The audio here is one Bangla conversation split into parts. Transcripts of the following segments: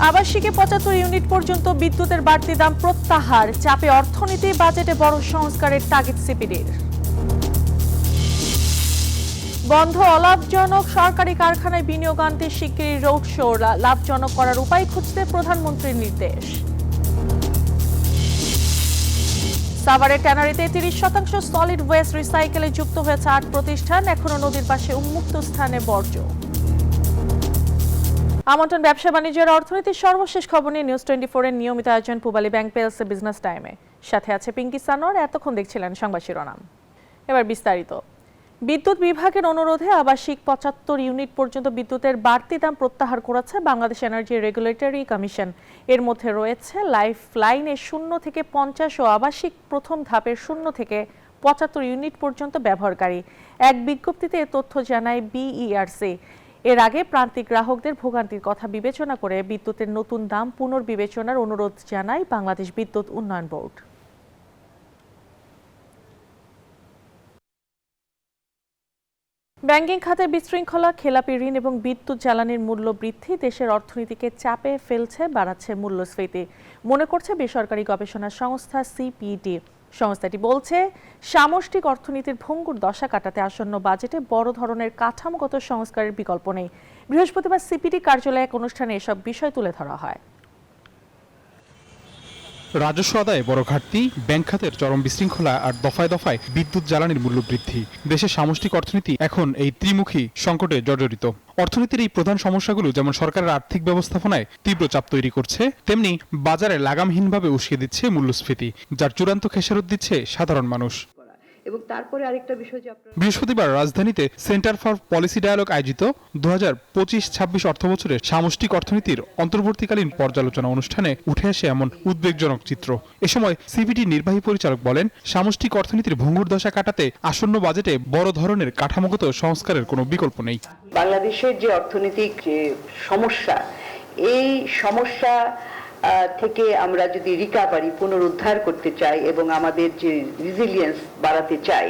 আবাসিকে ৭৫ ইউনিট পর্যন্ত বিদ্যুতের বাড়তি দাম প্রত্যাহার, চাপে অর্থনীতি, বাজেটে বড় সংস্কারের তাগিদ সিপিডির। বন্ধ অলাভজনক সরকারি কারখানায় বিনিয়োগ আনতে শিগগিরই রোড শো, লাভজনক করার উপায় খুঁজতে প্রধানমন্ত্রীর নির্দেশ। সাভারের ট্যানারিতে ৩০% সলিড ওয়েস্ট রিসাইকেলে যুক্ত হয়েছে ৮ প্রতিষ্ঠান, এখনো নদীর পাশে উন্মুক্ত স্থানে বর্জ্য। আমন্ত্রণ ব্যবসা বাণিজ্যের অর্থনীতির সর্বশেষ খবর নিয়ে নিউজ 24 এর নিয়মিত আয়োজন পূবালী ব্যাংক পেলসে বিজনেস টাইমে। সাথে আছে পিঙ্কি সানোয়ার। এতক্ষণ দেখছিলেন সংবাদ শিরোনাম, এবার বিস্তারিত। বিদ্যুৎ বিভাগের অনুরোধে আবাসিক ৭৫ ইউনিট পর্যন্ত বিদ্যুতের বাড়তি দাম প্রত্যাহার করেছে বাংলাদেশ এনার্জি রেগুলেটরি কমিশন। এর মধ্যে রয়েছে লাইফ লাইনের 0 থেকে 50 ও আবাসিক প্রথম ধাপের 0 থেকে ৭৫ ইউনিট পর্যন্ত ব্যবহারকারী। এক বিজ্ঞপ্তিতে এ তথ্য জানায় বিইআরসি। এর আগে প্রান্তিক গ্রাহকদের ভোগান্তির কথা বিবেচনা করে বিদ্যুতের নতুন দাম পুনর্বিবেচনার অনুরোধ জানায় বাংলাদেশ বিদ্যুৎ উন্নয়ন বোর্ড। ব্যাংকিং খাতের বিশৃঙ্খলা, খেলাপি ঋণ এবং বিদ্যুৎ জ্বালানির মূল্য বৃদ্ধি দেশের অর্থনীতিকে চাপে ফেলছে, বাড়াচ্ছে মূল্যস্ফীতি, মনে করছে বেসরকারি গবেষণা সংস্থা সিপিডি। সংস্থাটি বলছে, সামষ্টিক অর্থনীতির ভঙ্গুর দশা কাটাতে আসন্ন বাজেটে বড় ধরনের কাঠামোগত সংস্কারের বিকল্প নেই। বৃহস্পতিবার সিপিডি কার্যালয়ে এক অনুষ্ঠানে এসব বিষয় তুলে ধরা হয়। রাজস্ব আদায়ে বড় ঘাটতি, ব্যাংক খাতের চরম বিশৃঙ্খলা আর দফায় দফায় বিদ্যুৎ জ্বালানির মূল্য বৃদ্ধি দেশের সামষ্টিক অর্থনীতি এখন এই ত্রিমুখী সংকটে জর্জরিত। অর্থনীতির এই প্রধান সমস্যাগুলো যেমন সরকারের আর্থিক ব্যবস্থাপনায় তীব্র চাপ তৈরি করছে, তেমনি বাজারে লাগামহীনভাবে উস্কে দিচ্ছে মূল্যস্ফীতি, যার চূড়ান্ত খেসারত দিচ্ছে সাধারণ মানুষ। এবং তারপরে আরেকটা বিষয় যে বৃহস্পতিবার রাজধানীতে সেন্টার ফর পলিসি ডায়ালগ আয়োজিত 2025-26 অর্থবছরের সামষ্টিক অর্থনীতির অন্তর্বর্তীকালীন পর্যালোচনা অনুষ্ঠানে উঠে আসে এমন উদ্বেগজনক চিত্র। এ সময় সিপিডি নির্বাহী পরিচালক বলেন, সামষ্টিক অর্থনীতির ভঙ্গুর দশা কাটাতে আসন্ন বাজেটে বড় ধরনের কাঠামোগত সংস্কারের কোনো বিকল্প নেই। বাংলাদেশের যে অর্থনৈতিক যে সমস্যা, এই সমস্যা থেকে আমরা যদি রিকভারি পুনরুদ্ধার করতে চাই এবং আমাদের যে রেজিলিয়েন্স বাড়াতে চাই,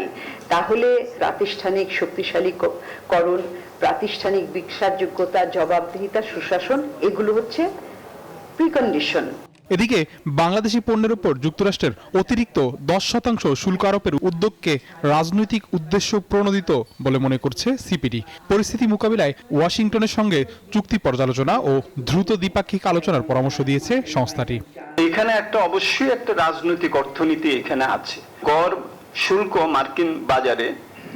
তাহলে প্রাতিষ্ঠানিক শক্তিশালীকরণ, প্রাতিষ্ঠানিক বিশ্বাসযোগ্যতা, জবাবদিহিতা, সুশাসন, এগুলো হচ্ছে প্রিকন্ডিশন। এদিকে বাংলাদেশি পণ্যের উপর যুক্তরাষ্ট্রের অতিরিক্ত 10% শুল্ক আরোপের উদ্যোগকে রাজনৈতিক উদ্দেশ্য প্রণোদিত বলে মনে করছে সিপিডি। পরিস্থিতি মোকাবিলায় ওয়াশিংটনের সঙ্গে চুক্তি পর্যালোচনা ও দ্রুত দ্বিপাক্ষিক আলোচনার পরামর্শ দিয়েছে সংস্থাটি। এখানে অবশ্যই একটা রাজনৈতিক অর্থনীতি এখানে আছে। কর শুল্ক মার্কিন বাজারে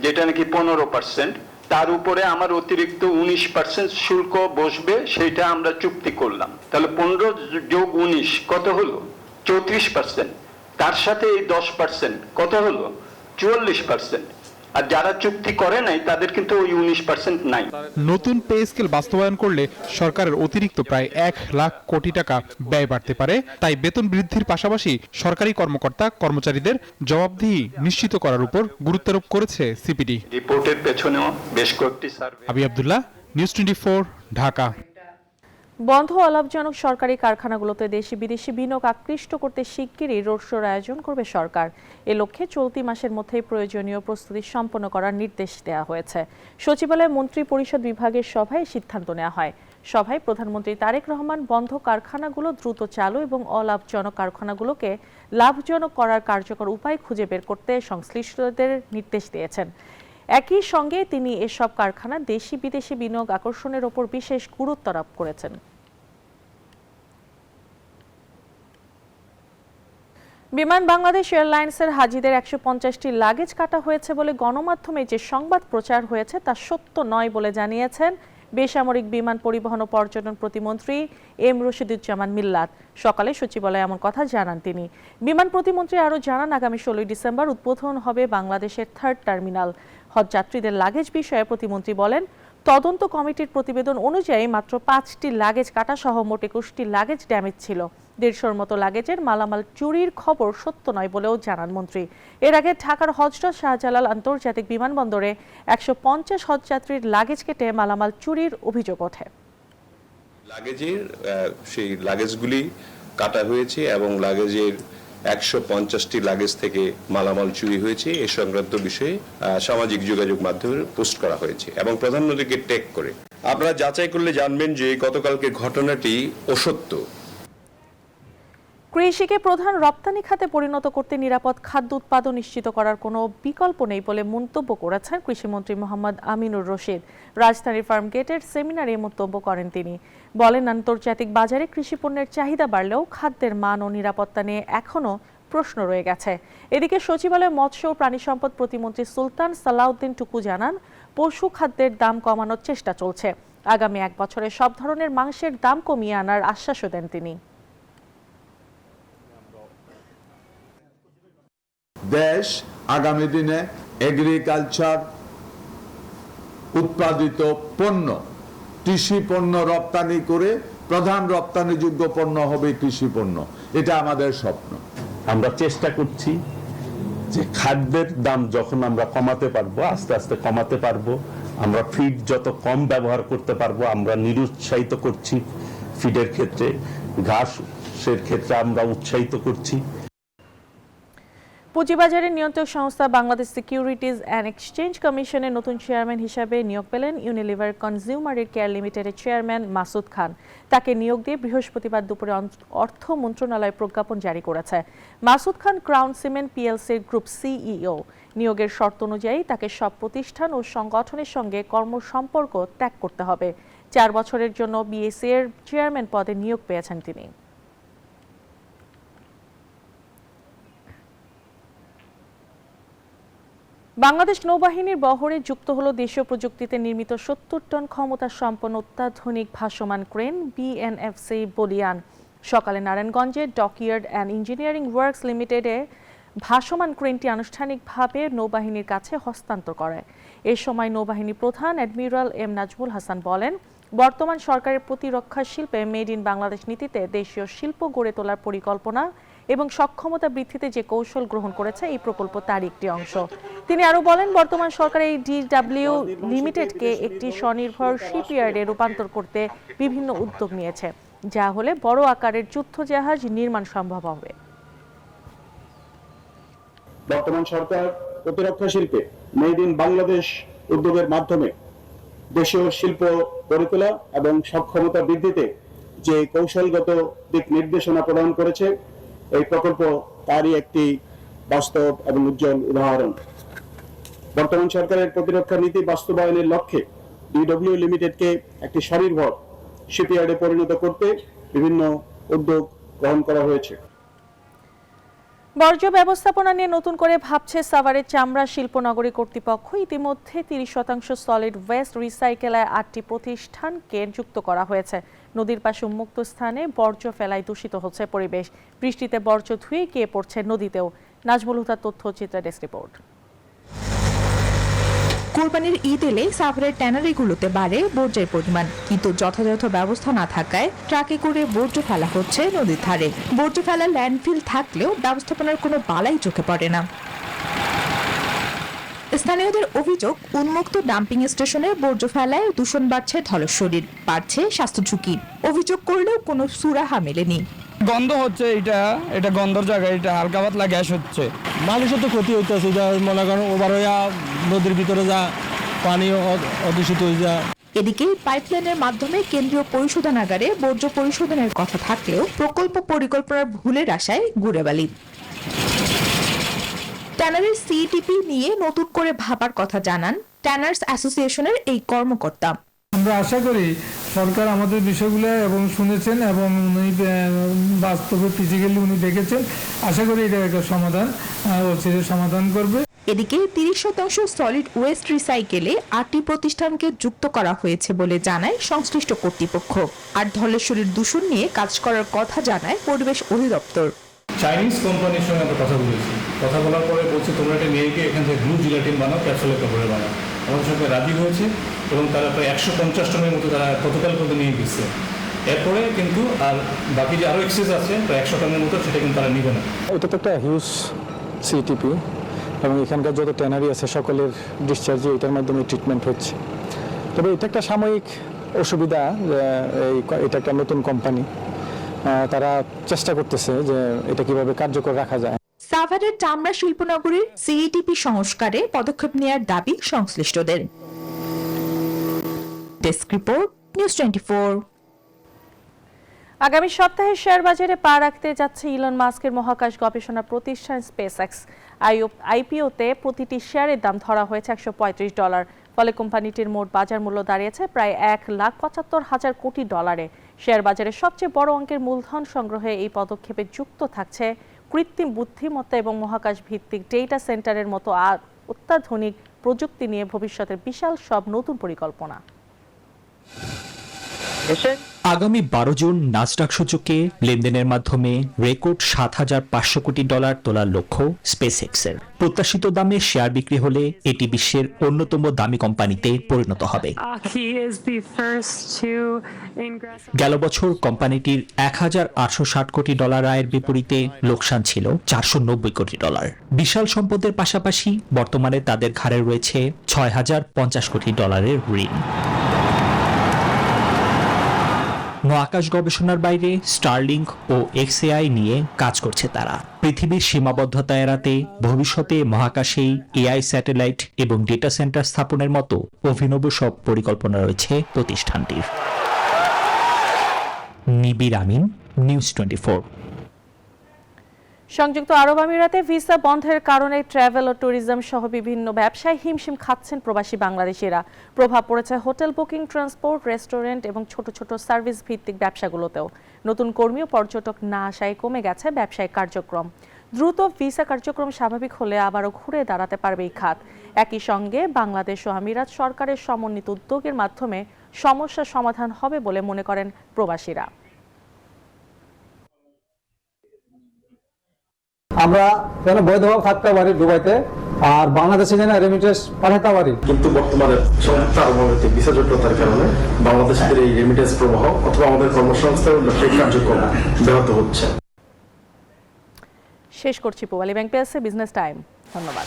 যেটা নাকি 15%, তার উপরে আমার অতিরিক্ত 19% শুল্ক বসবে, সেটা আমরা চুক্তি করলাম। তাহলে 15 যোগ 19 কত হলো? 34%। তার সাথে এই 10% কত হলো? 44%। আর যারা চুক্তি করে নাই তাদের কিন্তু ওই 19% নাই। নতুন পে স্কেল বাস্তবায়ন করলে সরকারের অতিরিক্ত প্রায় 1 লাখ কোটি টাকা ব্যয় বাড়তে পারে। তাই বেতন বৃদ্ধির পাশাপাশি সরকারি কর্মকর্তা কর্মচারীদের জবাবদিহি নিশ্চিত করার উপর গুরুত্বারোপ করেছে সিপিডি। রিপোর্টের পেছনেও বেশ কয়েকটি সার্ভে। আবি আব্দুল্লাহ, নিউজ 24, ঢাকা। বন্ধ অলাভজনক সরকারি কারখানাগুলোতে দেশি বিদেশি বিনিয়োগ আকৃষ্ট করতে শিগগিরই রোড শোর আয়োজন করবে সরকার। এ লক্ষ্যে চলতি মাসের মধ্যেই প্রয়োজনীয় প্রস্তুতি সম্পন্ন করার নির্দেশ দেওয়া হয়েছে। সচিবালয়ে মন্ত্রী পরিষদ বিভাগের সভায় সিদ্ধান্ত নেওয়া হয়। সভায় প্রধানমন্ত্রী তারেক রহমান বন্ধ কারখানাগুলো দ্রুত চালু এবং অলাভজনক কারখানাগুলোকে লাভজনক করার কার্যকর উপায় খুঁজে বের করতে সংশ্লিষ্টদের নির্দেশ দিয়েছেন। একই সঙ্গে তিনি এসব কারখানা দেশি বিদেশি বিনিয়োগ আকর্ষণের ওপর বিশেষ গুরুত্ব আরোপ করেছেন। বিমান বাংলাদেশ এয়ারলাইন্সের হাজিদের 150টি লাগেজ কাটা হয়েছে বলে গণমাধ্যমে যে সংবাদ প্রচার হয়েছে তা সত্য নয় বলে জানিয়েছেন বেসামরিক বিমান পরিবহন ও পর্যটন প্রতিমন্ত্রী এম রশিদুজ্জামান মিল্লাত। সকালে সচিবালয়ে এমন কথা জানান তিনি। বিমান প্রতিমন্ত্রী আরও জানান, আগামী 16 ডিসেম্বর উদ্বোধন হবে বাংলাদেশের 3rd টার্মিনাল। হজযাত্রীদের লাগেজ বিষয়ে প্রতিমন্ত্রী বলেন, তদন্ত কমিটির প্রতিবেদন অনুযায়ী মাত্র 5টি লাগেজ কাটা সহ মোট 21টি লাগেজ ড্যামেজ ছিল। 150 মতো লাগেজের মালামাল চুরির খবর সত্য নয় বলেও জানান মন্ত্রী। এর আগে ঢাকার হযরত শাহজালাল আন্তর্জাতিক বিমানবন্দরে 150 হজযাত্রীর লাগেজ কেটে মালামাল চুরির অভিযোগ ওঠে। লাগেজের সেই লাগেজগুলি কাটা হয়েছে এবং লাগেজের 150টি লাগেজ থেকে মালামাল চুরি হয়েছে এই সংক্রান্ত বিষয়ে সামাজিক যোগাযোগ মাধ্যমে পোস্ট করা হয়েছে এবং প্রধানমন্ত্রীকে ট্যাগ করে আপনারা যাচাই করলে জানবেন যে গতকালকে ঘটনাটি অসত্য। কৃষিকে প্রধান রপ্তানি খাতে পরিণত করতে নিরাপদ খাদ্য উৎপাদন নিশ্চিত করার কোনো বিকল্প নেই বলে মন্তব্য করেছেন কৃষিমন্ত্রী মোহাম্মদ আমিনুর রশিদ। রাজধানীর ফার্মগেটের সেমিনারে মন্তব্য করেন তিনি। বলেন, আন্তর্জাতিক বাজারে কৃষি পণ্যের চাহিদা বাড়লেও খাদ্যের মান ও নিরাপত্তা নিয়ে এখনও প্রশ্ন রয়ে গেছে। এদিকে সচিবালয় মৎস্য ও প্রাণী সম্পদ প্রতিমন্ত্রী সুলতান সালাউদ্দিন টুকু জানান, পশু খাদ্যের দাম কমানোর চেষ্টা চলছে। আগামী 1 বছরে সব ধরনের মাংসের দাম কমিয়ে আনার আশ্বাসও দেন তিনি। দেশ আগামী দিনে এগ্রিকালচার উৎপাদিত পণ্য, কৃষি পণ্য রপ্তানি করে প্রধান রপ্তানিযোগ্য পণ্য হবে কৃষি পণ্য। এটা আমাদের স্বপ্ন। আমরা চেষ্টা করছি যে খাদ্যের দাম যখন আমরা কমাতে পারবো, আস্তে আস্তে কমাতে পারবো। আমরা ফিড যত কম ব্যবহার করতে পারবো আমরা নিরুৎসাহিত করছি, ফিডের ক্ষেত্রে, ঘাসের ক্ষেত্রে আমরা উৎসাহিত করছি। পুঁজিবাজারের নিয়ন্ত্রক সংস্থা বাংলাদেশ সিকিউরিটিজ অ্যান্ড এক্সচেঞ্জ কমিশনের নতুন চেয়ারম্যান হিসাবে নিয়োগ পেলেন ইউনিলিভার কনজিউমার কেয়ার লিমিটেডের চেয়ারম্যান মাসুদ খান। তাকে নিয়োগ দিয়ে বৃহস্পতিবার দুপুরে অর্থ মন্ত্রণালয় প্রজ্ঞাপন জারি করেছে। মাসুদ খান ক্রাউন সিমেন্ট পিএলসির গ্রুপ সিইও। নিয়োগের শর্ত অনুযায়ী তাকে সব প্রতিষ্ঠান ও সংগঠনের সঙ্গে কর্মসম্পর্ক ত্যাগ করতে হবে। 4 বছরের জন্য বিএসসি এর চেয়ারম্যান পদে নিয়োগ পেয়েছেন তিনি। বাংলাদেশ নৌবাহিনীর বহরে যুক্ত হলো দেশীয় প্রযুক্তিতে নির্মিত 70 টন ক্ষমতা সম্পন্ন অত্যাধুনিক ভাসমান ক্রেন বিএনএফসি বলিয়ান। সকালে নারায়ণগঞ্জে ডকইয়ার্ড অ্যান্ড ইঞ্জিনিয়ারিং ওয়ার্কস লিমিটেডে ভাসমান ক্রেনটি আনুষ্ঠানিকভাবে নৌবাহিনীর কাছে হস্তান্তর করে। এ সময় নৌবাহিনী প্রধান অ্যাডমিরাল এম নাজমুল হাসান বলেন, বর্তমান সরকারের প্রতিরক্ষা শিল্পে মেড ইন বাংলাদেশ নীতিতে দেশীয় শিল্প গড়ে তোলার পরিকল্পনা এবং সক্ষমতা বৃদ্ধিতে যে কৌশল গ্রহণ করেছে এই প্রকল্প তার একটি অংশ। তিনি আরো বলেন, বর্তমান সরকার এই ডিডব্লিউ লিমিটেডকে একটি স্বনির্ভর শিপইয়ার্ডে রূপান্তর করতে বিভিন্ন উদ্যোগ নিয়েছে, যা হলে বড় আকারের যুদ্ধ জাহাজ নির্মাণ সম্ভব হবে। বর্তমান সরকার প্রতিরক্ষা শিল্পে মেড ইন বাংলাদেশ উদ্যোগের মাধ্যমে দেশীয় শিল্প গড়ে তোলা এবং সক্ষমতা বৃদ্ধিতে যে কৌশলগত দিক নির্দেশনা প্রদান করেছে, এই প্রকল্প তারই একটি বাস্তব এবং উজ্জ্বল উদাহরণ। বর্তমান সরকারের প্রতিরক্ষা নীতি বাস্তবায়নের লক্ষ্যে ডিডব্লিউ লিমিটেডকে একটি স্বনির্ভর শিপইয়ার্ডে পরিণত করতে বিভিন্ন উদ্যোগ গ্রহণ করা হয়েছে। বর্জ্য ব্যবস্থাপনা নিয়ে নতুন করে ভাবছে সাভারের চামড়া শিল্পনগরী কর্তৃপক্ষ। ইতিমধ্যে 30% সলিড ওয়েস্ট রিসাইকেলার 8টি প্রতিষ্ঠানকে যুক্ত করা হয়েছে। নদীর পাশে উন্মুক্ত স্থানে বর্জ্য ফেলায় দূষিত হচ্ছে পরিবেশ। বৃষ্টিতে বর্জ্য ধুয়ে গিয়ে পড়ছে নদীতেও। নাজমুল হুদার তথ্যচিত্র ডেস্ক রিপোর্ট। কোরবানির ঈদ এলে সাভারের ট্যানারিগুলোতে বাড়ে বর্জ্যের পরিমাণ, কিন্তু যথাযথ ব্যবস্থা না থাকায় ট্রাকে করে বর্জ্য ফেলা হচ্ছে নদীর ধারে। বর্জ্য ফেলার ল্যান্ডফিল থাকলেও ব্যবস্থাপনার কোনো বালাই চোখে পড়ে না। স্থানীয়দের অভিযোগ, উন্মুক্ত ডাম্পিং স্টেশনে বর্জ্য ফেলায় দূষণ বাড়ছে ধলেশ্বরীর, বাড়ছে স্বাস্থ্য ঝুঁকি। অভিযোগ করলেও কোনো সুরাহা মেলেনি। গন্ধ হচ্ছে, এটা গন্ধর জায়গায়, এটা হালকা পাতলা গ্যাস হচ্ছে। মানুষের তো ক্ষতি হইতেছে, যা মনে করেন ওভার হইয়া নদীর ভিতরে যা পানি অদূষিত হয়ে যায়। এদিকে পাইপলাইনের মাধ্যমে কেন্দ্রীয় পরিশোধনাগারে বর্জ্য পরিশোধনের কথা থাকলেও প্রকল্প পরিকল্পনার ভুলের আশায় ঘুরে বালি। ট্যানারের সিইটিপি নিয়ে নতুন করে ভাবার কথা জানান ট্যানার্স অ্যাসোসিয়েশনের এই কর্মকর্তা। আমরা আশা করি সরকার আমাদের বিষয়গুলো এবং শুনেছেন এবং উনি বাস্তবে ফিজিক্যালি উনি দেখেছেন। আশা করি এটা একটা সমাধান করবে। এদিকে 30% সলিড ওয়েস্ট রিসাইকেলে 8টি প্রতিষ্ঠানকে যুক্ত করা হয়েছে বলে জানায় সংশ্লিষ্ট কর্তৃপক্ষ। আর ধলেশ্বরীর দূষণ নিয়ে কাজ করার কথা জানায় পরিবেশ অধিদপ্তর। চাইনিজ কোম্পানির সঙ্গে আমরা কথা বলেছি, কথা বলার পরে বলছে তোমরা এটা নিয়ে গিয়ে এখান থেকে গ্লু জিলাটিন বানাও, ক্যাপসুলের কাপড়ে বানাও। আমাদের সঙ্গে রাজি হয়েছে এবং তারা প্রায় 150 টনের মতো তারা গতকাল পর্যন্ত নিয়ে গেছে। এরপরে কিন্তু আর বাকি যে আরও এক্সেস আছে প্রায় 100 টনের মতো, সেটা কিন্তু তারা নিবে না। এটা তো একটা হিউজ সিটিপি এবং এখানকার যত ট্যানারি আছে সকলের ডিসচার্জে এটার মাধ্যমে ট্রিটমেন্ট হচ্ছে। তবে এটা একটা সাময়িক অসুবিধা, এটা একটা নতুন কোম্পানি, তারা চেষ্টা করতেছে যে এটা কিভাবে কার্যকর রাখা যায়। সাভারের চামড়া শিল্পনগরীর সিইটিপি সংস্কারে পদক্ষেপ নেওয়ার দাবি সংশ্লিষ্টদের। Desk report, news 24। আগামী সপ্তাহে শেয়ার বাজারে পা রাখতে যাচ্ছে ইলন মাস্কের মহাকাশ গবেষণা প্রতিষ্ঠান স্পেসএক্স। আইপিওতে প্রতিটি শেয়ারের দাম ধরা হয়েছে $135, ফলে কোম্পানিটির মোট বাজার মূল্য দাঁড়িয়েছে প্রায় $1,75,000 কোটি। শেয়ার বাজারে সবচেয়ে বড় অঙ্কের মূলধন সংগ্রহে এই পদক্ষেপে যুক্ত থাকছে কৃত্রিম বুদ্ধিমত্তা এবং মহাকাশ ভিত্তিক ডেটা সেন্টারের মতো অত্যাধুনিক প্রযুক্তি নিয়ে ভবিষ্যতের বিশাল সব নতুন পরিকল্পনা। আগামী 12 জুন নাসডাক সূচকে লেনদেনের মাধ্যমে রেকর্ড $7,500 কোটি তোলার লক্ষ্য স্পেসএক্সের। প্রত্যাশিত দামে শেয়ার বিক্রি হলে এটি বিশ্বের অন্যতম দামি কোম্পানিতে পরিণত হবে। গেল বছর কোম্পানিটির $1,860 কোটি আয়ের বিপরীতে লোকসান ছিল $490 কোটি। বিশাল সম্পদের পাশাপাশি বর্তমানে তাদের ঘাড়ে রয়েছে $6,050 কোটি ঋণ। মহাকাশ গবেষণার বাইরে স্টারলিংক ও এক্সএআই নিয়ে কাজ করছে তারা। পৃথিবীর সীমাবদ্ধতা এড়াতে ভবিষ্যতে মহাকাশেই এআই স্যাটেলাইট এবং ডেটা সেন্টার স্থাপনের মতো অভিনব সব পরিকল্পনা রয়েছে প্রতিষ্ঠানটির। নিবির আমিন, নিউজ 24। সংযুক্ত আরব আমিরাতে ভিসা বন্ধের কারণে ট্রাভেল ও ট্যুরিজম সহ বিভিন্ন ব্যবসায় হিমশিম খাচ্ছেন প্রবাসী বাংলাদেশিরা। প্রভাব পড়েছে হোটেল বুকিং, ট্রান্সপোর্ট, রেস্টুরেন্ট এবং ছোট ছোট সার্ভিস ভিত্তিক ব্যবসাগুলোতেও। নতুন কর্মী ও পর্যটক না আসায় কমে গেছে ব্যবসায়িক কার্যক্রম। দ্রুত ভিসা কার্যক্রম স্বাভাবিক হলে আবারও ঘুরে দাঁড়াতে পারবে এই খাত। একই সঙ্গে বাংলাদেশ ও আমিরাত সরকারের সমন্বিত উদ্যোগের মাধ্যমে সমস্যার সমাধান হবে বলে মনে করেন প্রবাসীরা। আমরা যেন বৈধভাবে থাকতে পারি দুবাইতে, আর বাংলাদেশে যেন রেমিটেন্স পাঠাতে পারি। কিন্তু বর্তমানে সংযুক্ত আরব আমিরাতে ভিসা জটিলতার কারণে বাংলাদেশিদের এই রেমিটেন্স প্রবাহ অথবা আমাদের কর্মসংস্থান ব্যবসায়িক কার্যক্রম ব্যাহত হচ্ছে। শেষ করছি পূবালী ব্যাংক পেয়েছে বিজনেস টাইম। ধন্যবাদ।